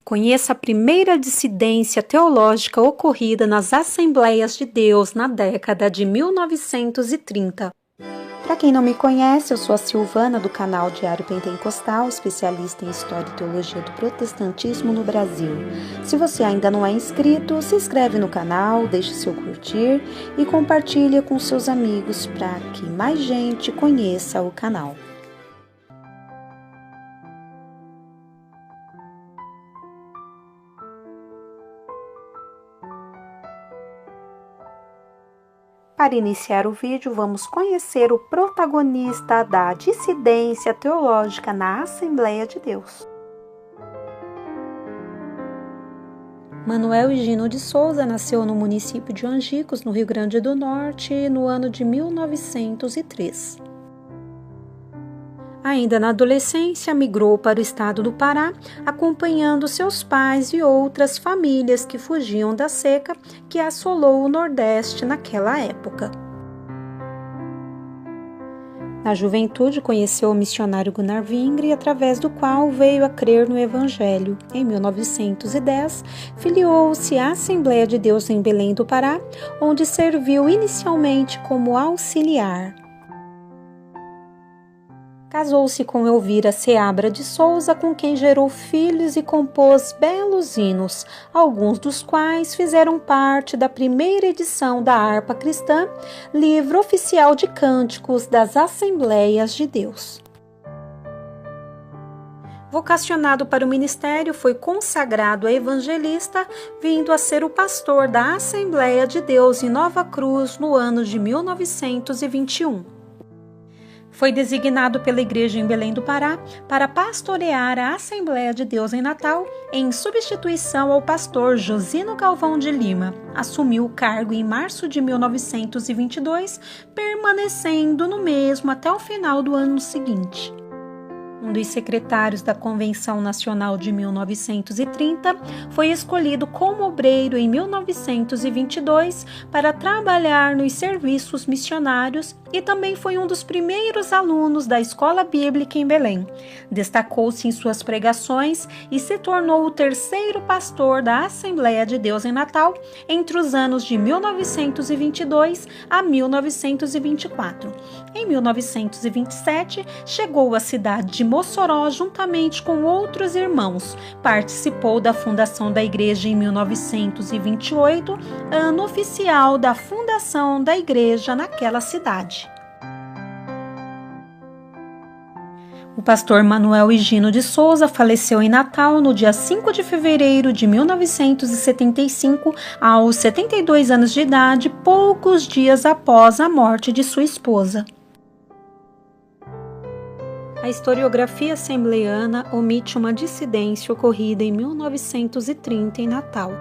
Conheça a primeira dissidência teológica ocorrida nas Assembleias de Deus na década de 1930. Para quem não me conhece, eu sou a Silvana do canal Diário Pentecostal, especialista em História e Teologia do Protestantismo no Brasil. Se você ainda não é inscrito, se inscreve no canal, deixe seu curtir e compartilhe com seus amigos para que mais gente conheça o canal. Para iniciar o vídeo, vamos conhecer o protagonista da dissidência teológica na Assembleia de Deus. Manuel Higino de Souza nasceu no município de Angicos, no Rio Grande do Norte, no ano de 1903. Ainda na adolescência, migrou para o estado do Pará, acompanhando seus pais e outras famílias que fugiam da seca que assolou o Nordeste naquela época. Na juventude, conheceu o missionário Gunnar Vingre, através do qual veio a crer no Evangelho. Em 1910, filiou-se à Assembleia de Deus em Belém do Pará, onde serviu inicialmente como auxiliar. Casou-se com Elvira Seabra de Souza, com quem gerou filhos e compôs belos hinos, alguns dos quais fizeram parte da primeira edição da Harpa Cristã, livro oficial de cânticos das Assembleias de Deus. Vocacionado para o ministério, foi consagrado a evangelista, vindo a ser o pastor da Assembleia de Deus em Nova Cruz no ano de 1921. Foi designado pela Igreja em Belém do Pará para pastorear a Assembleia de Deus em Natal, em substituição ao pastor Josino Galvão de Lima. Assumiu o cargo em março de 1922, permanecendo no mesmo até o final do ano seguinte. Um dos secretários da Convenção Nacional de 1930, foi escolhido como obreiro em 1922 para trabalhar nos serviços missionários e também foi um dos primeiros alunos da Escola Bíblica em Belém. Destacou-se em suas pregações e se tornou o terceiro pastor da Assembleia de Deus em Natal entre os anos de 1922 a 1924. Em 1927, chegou à cidade de Mossoró juntamente com outros irmãos. Participou da fundação da igreja em 1928, ano oficial da fundação da igreja naquela cidade. O pastor Manuel Higino de Souza faleceu em Natal no dia 5 de fevereiro de 1975, aos 72 anos de idade, poucos dias após a morte de sua esposa. A historiografia assembleiana omite uma dissidência ocorrida em 1930 em Natal.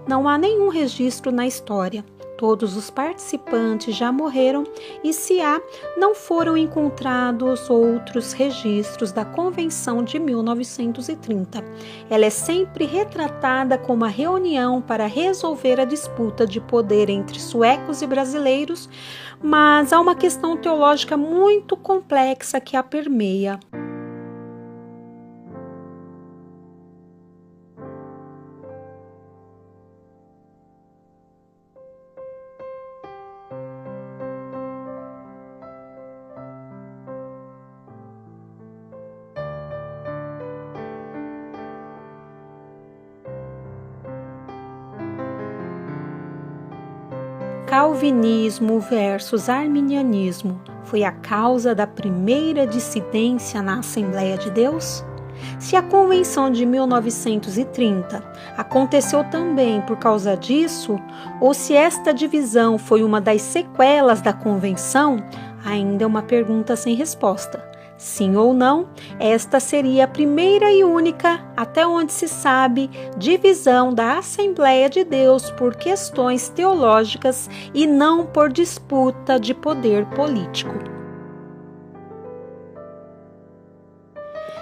Não há nenhum registro na história. Todos os participantes já morreram e, se há, não foram encontrados outros registros da Convenção de 1930. Ela é sempre retratada como uma reunião para resolver a disputa de poder entre suecos e brasileiros, mas há uma questão teológica muito complexa que a permeia. Calvinismo versus arminianismo foi a causa da primeira dissidência na Assembleia de Deus? Se a Convenção de 1930 aconteceu também por causa disso, ou se esta divisão foi uma das sequelas da Convenção, ainda é uma pergunta sem resposta. Sim ou não, esta seria a primeira e única, até onde se sabe, divisão da Assembleia de Deus por questões teológicas e não por disputa de poder político.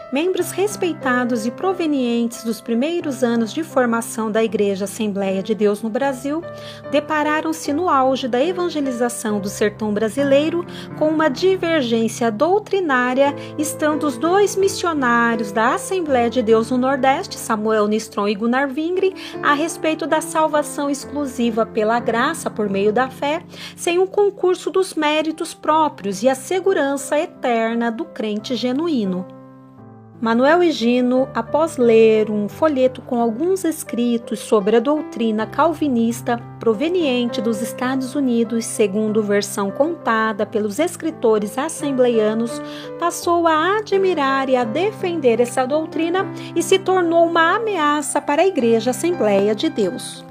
Membros respeitados e provenientes dos primeiros anos de formação da Igreja Assembleia de Deus no Brasil depararam-se no auge da evangelização do sertão brasileiro com uma divergência doutrinária, estando os dois missionários da Assembleia de Deus no Nordeste, Samuel Nistron e Gunnar Vingre, a respeito da salvação exclusiva pela graça por meio da fé, sem um concurso dos méritos próprios e a segurança eterna do crente genuíno. Manuel Higino, após ler um folheto com alguns escritos sobre a doutrina calvinista proveniente dos Estados Unidos, segundo versão contada pelos escritores assembleianos, passou a admirar e a defender essa doutrina e se tornou uma ameaça para a Igreja Assembleia de Deus.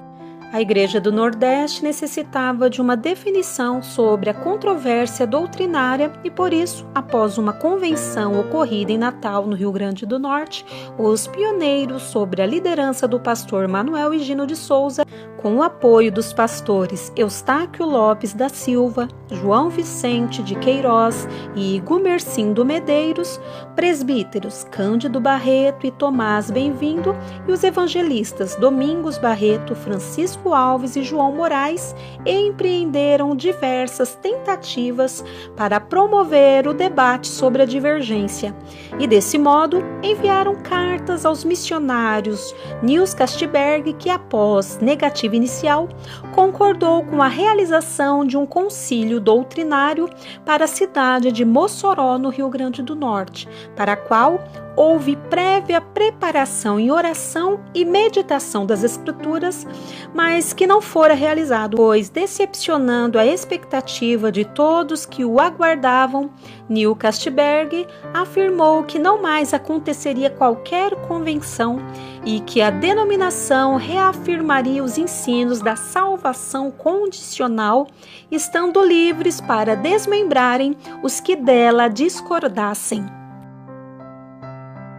A Igreja do Nordeste necessitava de uma definição sobre a controvérsia doutrinária e, por isso, após uma convenção ocorrida em Natal, no Rio Grande do Norte, os pioneiros, sobre a liderança do pastor Manuel Higino de Souza, com o apoio dos pastores Eustáquio Lopes da Silva, João Vicente de Queiroz e Gumercindo Medeiros, presbíteros Cândido Barreto e Tomás Bem-vindo e os evangelistas Domingos Barreto, Francisco Alves e João Moraes empreenderam diversas tentativas para promover o debate sobre a divergência e, desse modo, enviaram cartas aos missionários Niels Castberg, que, após negativa inicial, concordou com a realização de um concílio doutrinário para a cidade de Mossoró, no Rio Grande do Norte, para a qual houve prévia preparação em oração e meditação das Escrituras, mas que não fora realizado, pois, decepcionando a expectativa de todos que o aguardavam, Niels Castberg afirmou que não mais aconteceria qualquer convenção e que a denominação reafirmaria os ensinos da salvação condicional, estando livres para desmembrarem os que dela discordassem.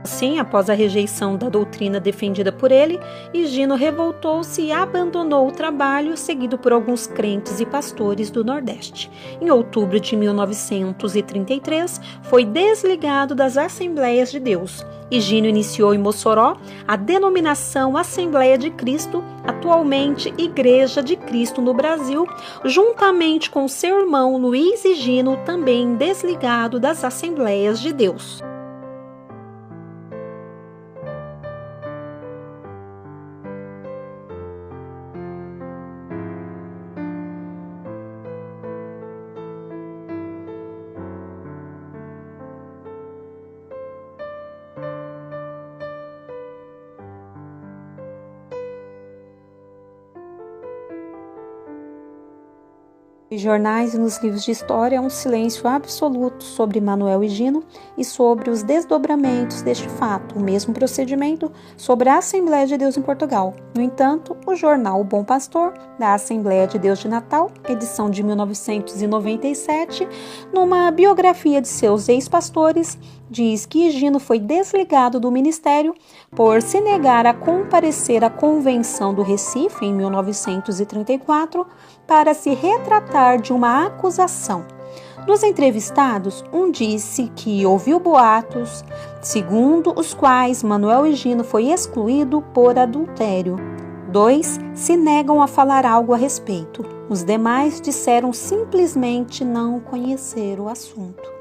Assim, após a rejeição da doutrina defendida por ele, Higino revoltou-se e abandonou o trabalho, seguido por alguns crentes e pastores do Nordeste. Em outubro de 1933, foi desligado das Assembleias de Deus. Higino iniciou em Mossoró a denominação Assembleia de Cristo, atualmente Igreja de Cristo no Brasil, juntamente com seu irmão Luiz Higino, também desligado das Assembleias de Deus. Nos jornais e nos livros de história há um silêncio absoluto sobre Manuel Higino e sobre os desdobramentos deste fato, o mesmo procedimento sobre a Assembleia de Deus em Portugal. No entanto, o jornal O Bom Pastor, da Assembleia de Deus de Natal, edição de 1997, numa biografia de seus ex-pastores, diz que Higino foi desligado do ministério por se negar a comparecer à Convenção do Recife, em 1934, para se retratar de uma acusação. Dos entrevistados, um disse que ouviu boatos, segundo os quais Manuel Higino foi excluído por adultério. 2 se negam a falar algo a respeito. Os demais disseram simplesmente não conhecer o assunto.